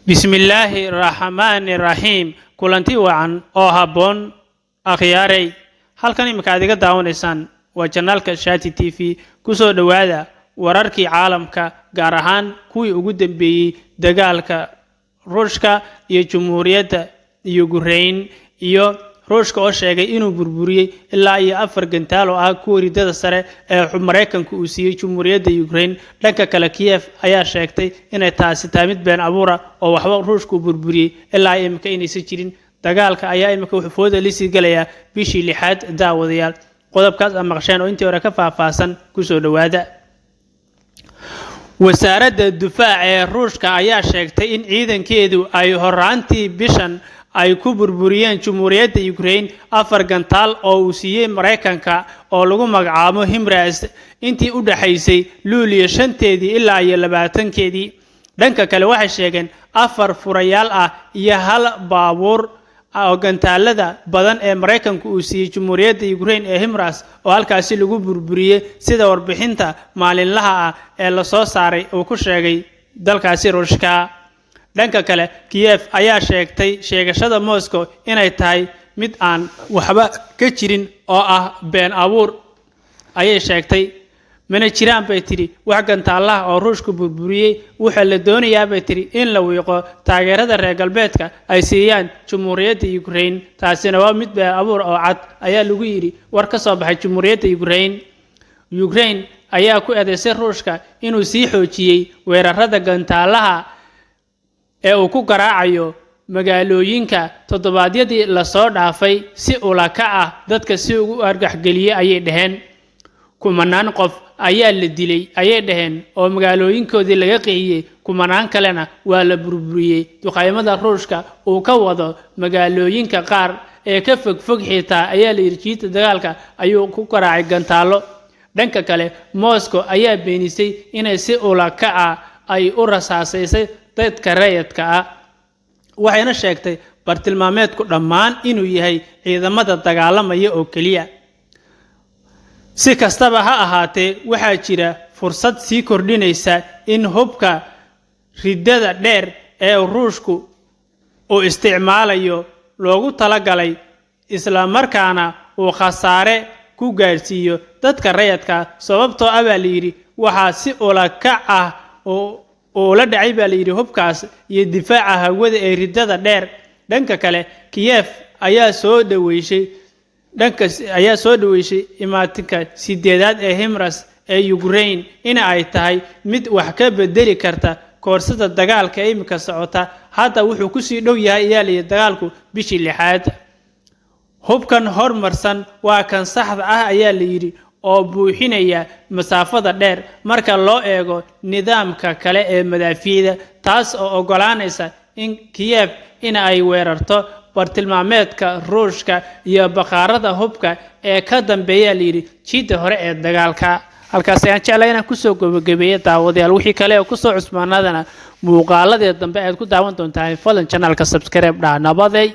بسم الله الرحمن الرحيم كلنتي وعن أو هبون أخياري هل كان مكاديك داونيسان وجنالك شاتي تي في كسو دوادا وراركي عالمك غارهان كوي ugu بي دغالك روشكا iyo jumhuuriyadda Ukraine iyo روشكا oo sheegay inuu burburiyay ilaa iyo 4 gantaal oo ah kuwa ridada sare ee Mareykanku uu siiyay jumhuuriyadda Ukraine dhanka kale Kiev ayaa sheegtay inay taasi taamid been abuura oo waxba ruushku burburiyay ilaa imka inaysan jirin dagaalka ayaa imka wuxuu fooda lisii galaya bishii 6 daawadayaal qodobkaas ama qasheen oo intii hore ka faahfaahsan ku soo dhawaada wasaaradda difaaca ee ruushka ayaa sheegtay in ciidankeedu ay horaantii bishan ay ku burburiyeen jumhuuriyadda Ukraine 4 gantaal oo uu siiyay Mareykanka oo lagu magacaabo HIMARS intii u dhaxaysay Luulyo 5 ilaa 20 dhanka kale waxay sheegeen 4 furayaal ah iyo hal baabuur oo gantaalada badan ee Mareykanku uu siiyay jumhuuriyadda Ukraine ee HIMARS oo halkaas lagu burburiyay sida warbixinta maalinlaha ah ee la soo saaray oo ku sheegay dalkaasi Ruushka dhanka kale Kiev ayaa sheegtay sheegashada Moscow inay tahay mid aan waxba ka jirin oo ah been abuur ayay sheegtay mana jiraan bay tiri wax gantaalaha oo Ruushku burburiyay waxa la doonayaa bay tiri in la wiiqo taageerada reer galbeedka ay siiyaan jumhuuriyadda Ukraine taasina waa mid been abuur oo cad ayaa lagu yiri war ka soo baxay jumhuuriyadda Ukraine ayaa ku eedeysay Ruushka inuu sii xoojiyay weerarada gantaalaha ee uu ku garaacayo magaalooyinka toddobaadyadii la soo dhaafay si ula ka ah dadka si ugu argax galiyay ayay dhaheen kumanaan qof ayaa la dilay ayay dhaheen oo magaalooyinkoodii laga qeeyay kumanaan kalena waa la burburiyay duqaymada Ruushka uu ka wado magaalooyinka qaar ee ka fog xitaa ayaa la irjiita dagaalka ayuu ku garaacay gantaalo dhanka kale Moscow ayaa beenisay inay si ula ka ah ay u rasaasaysay dadka rayidka ah waxayna sheegtay bartilmaameedku dhammaan inuu yahay ciidamada dagaalamaya oo kaliya si kastaba ha ahaatee waxaa jira fursad sii kordhinaysa in hubka ridada dheer ee Ruushku uu isticmaalayo loogu talagalay isla markaana uu khasaare ku gaarsiiyo dadka rayidka sababtoo ah baa la yiri waxa si ula kac ah oo la dhacay baa la yiri hubkaas iyo difaaca hawada ee ridada dheer dhanka kale Kiev ayaa soo dhaweysay imaatinka sideedaad ee HIMARS ee Ukraine in ay tahay mid wax ka bedeli karta koorsada dagaalka ee imika socota hadda wuxuu ku sii dhow yahay iyaalay dagaalku bishii 6 hubkan hormarsan waa kan saxda ah ayaa la yiri oo buuxinaya masaafada dheer marka loo eego nidaamka kale ee madaafiicda taas oo ogolaanaysa in Kiev in ay weerarto bartilmaameedka Ruushka iyo baqaarada hubka ee ka dambeeya liiri jidda hore ee dagaalka halkaas ayaan jeclahay inaan ku soo gabagabeeyo daawadayaal wixii kale oo ku soo cusbaanadana muuqaaladii dambe aad ku daawan doontaan fadlan channelka subscribe dhaa nabaday